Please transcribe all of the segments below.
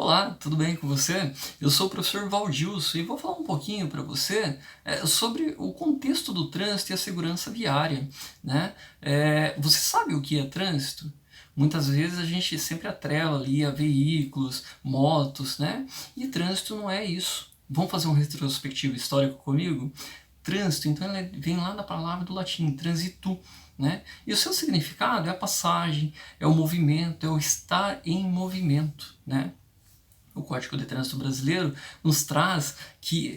Olá, tudo bem com você? Eu sou o professor Valdilson e vou falar um pouquinho para você sobre o contexto do trânsito e a segurança viária, né? Você sabe o que é trânsito? Muitas vezes a gente sempre atrela ali a veículos, motos, né? E trânsito não é isso. Vamos fazer um retrospectivo histórico comigo? Trânsito, então, ele vem lá da palavra do latim, transitu, né? E o seu significado é a passagem, é o movimento, é o estar em movimento, né? O Código de Trânsito Brasileiro nos traz que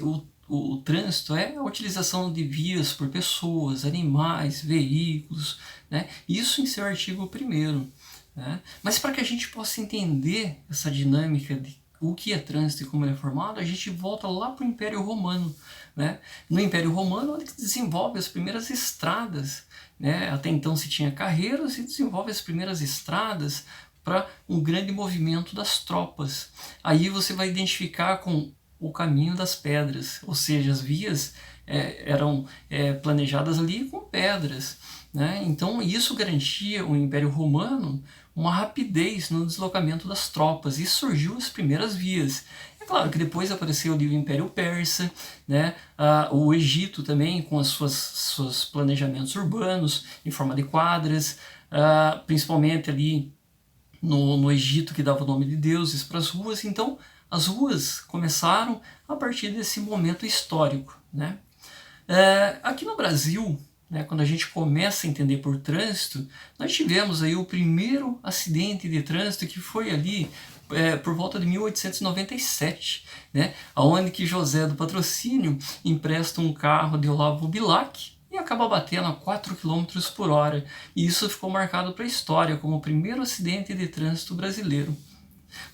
o trânsito é a utilização de vias por pessoas, animais, veículos, né? Isso em seu artigo 1º, né? Mas para que a gente possa entender essa dinâmica de o que é trânsito e como ele é formado, a gente volta lá para o Império Romano, né? No Império Romano, ele desenvolve as primeiras estradas, né? Até então se tinha carreiros e desenvolve as primeiras estradas para um grande movimento das tropas. Aí você vai identificar com o caminho das pedras, ou seja, as vias eram planejadas ali com pedras, né? Então isso garantia o Império Romano uma rapidez no deslocamento das tropas e surgiu as primeiras vias. É claro que depois apareceu ali o Império Persa, né? O Egito também com os seus planejamentos urbanos em forma de quadras, principalmente ali no Egito, que dava o nome de deuses para as ruas. Então as ruas começaram a partir desse momento histórico, né? Aqui no Brasil, né, quando a gente começa a entender por trânsito, nós tivemos aí o primeiro acidente de trânsito, que foi ali por volta de 1897, né, onde que José do Patrocínio empresta um carro de Olavo Bilac e acaba batendo a 4 km por hora. E isso ficou marcado para a história como o primeiro acidente de trânsito brasileiro.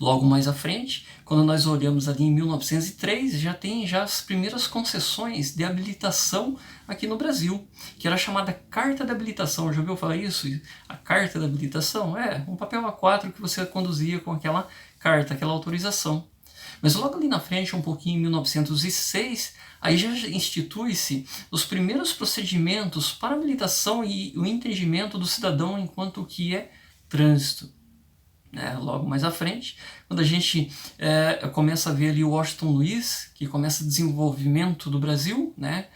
Logo mais à frente, quando nós olhamos ali em 1903, já tem as primeiras concessões de habilitação aqui no Brasil, que era chamada Carta de Habilitação. Já ouviu falar isso? A Carta de Habilitação é um papel A4 que você conduzia com aquela carta, aquela autorização. Mas logo ali na frente, um pouquinho em 1906, aí já institui-se os primeiros procedimentos para habilitação e o entendimento do cidadão enquanto o que é trânsito. Logo mais à frente, quando a gente começa a ver ali o Washington Luiz, que começa o desenvolvimento do Brasil, né?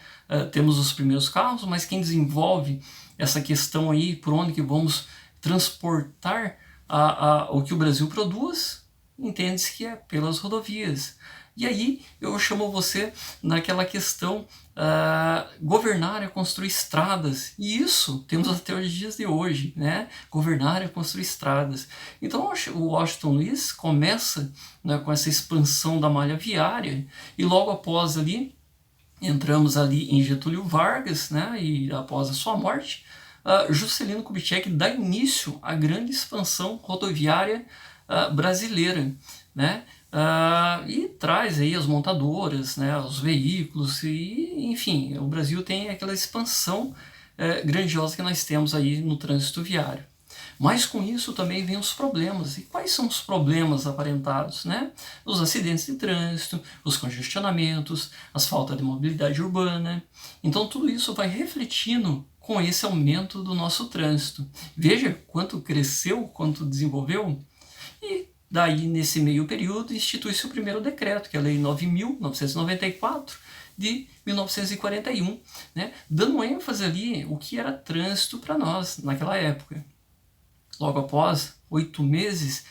Temos os primeiros carros, mas quem desenvolve essa questão aí, por onde que vamos transportar o que o Brasil produz, entende-se que é pelas rodovias. E aí eu chamo você naquela questão, governar é construir estradas, e isso temos até os dias de hoje, né? Governar é construir estradas. Então o Washington Luiz começa, né, com essa expansão da malha viária, e logo após ali, entramos ali em Getúlio Vargas, né, e após a sua morte, Juscelino Kubitschek dá início à grande expansão rodoviária brasileira, né? E traz aí as montadoras, né, os veículos, e enfim, o Brasil tem aquela expansão grandiosa que nós temos aí no trânsito viário. Mas com isso também vem os problemas. E quais são os problemas aparentados, né? Os acidentes de trânsito, os congestionamentos, as faltas de mobilidade urbana. Então tudo isso vai refletindo com esse aumento do nosso trânsito. Veja quanto cresceu, quanto desenvolveu. E daí, nesse meio período, institui-se o primeiro decreto, que é a Lei 9.994, de 1941, né, dando ênfase ali o que era trânsito para nós naquela época. Logo após 8 meses,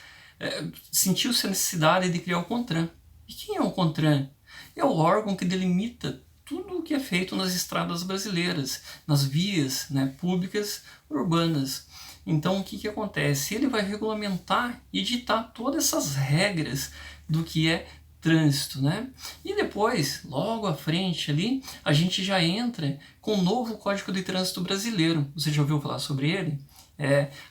sentiu-se a necessidade de criar o CONTRAN. E quem é o CONTRAN? É o órgão que delimita tudo o que é feito nas estradas brasileiras, nas vias, né, públicas urbanas. Então o que acontece? Ele vai regulamentar e ditar todas essas regras do que é trânsito, né? E depois, logo à frente ali, a gente já entra com o novo Código de Trânsito Brasileiro. Você já ouviu falar sobre ele?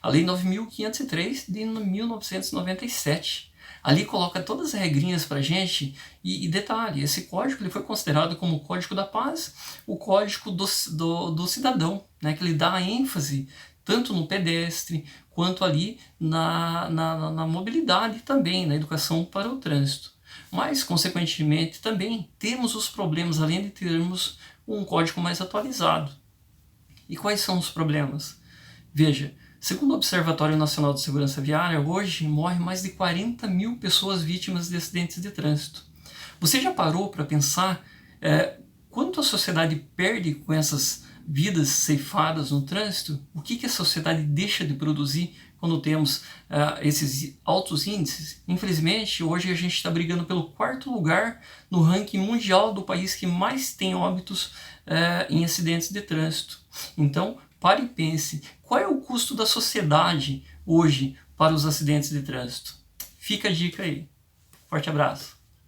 A Lei 9.503 de 1997. Ali coloca todas as regrinhas para a gente, e detalhe, esse código ele foi considerado como o Código da Paz, o Código do Cidadão, né, que ele dá ênfase tanto no pedestre, quanto ali na mobilidade também, na educação para o trânsito. Mas, consequentemente, também temos os problemas, além de termos um código mais atualizado. E quais são os problemas? Veja, Segundo o Observatório Nacional de Segurança Viária, hoje morrem mais de 40 mil pessoas vítimas de acidentes de trânsito. Você já parou para pensar quanto a sociedade perde com essas vidas ceifadas no trânsito? O que a sociedade deixa de produzir quando temos esses altos índices? Infelizmente, hoje a gente está brigando pelo 4º lugar no ranking mundial do país que mais tem óbitos em acidentes de trânsito. Então, pare e pense, qual é o custo da sociedade hoje para os acidentes de trânsito? Fica a dica aí. Forte abraço.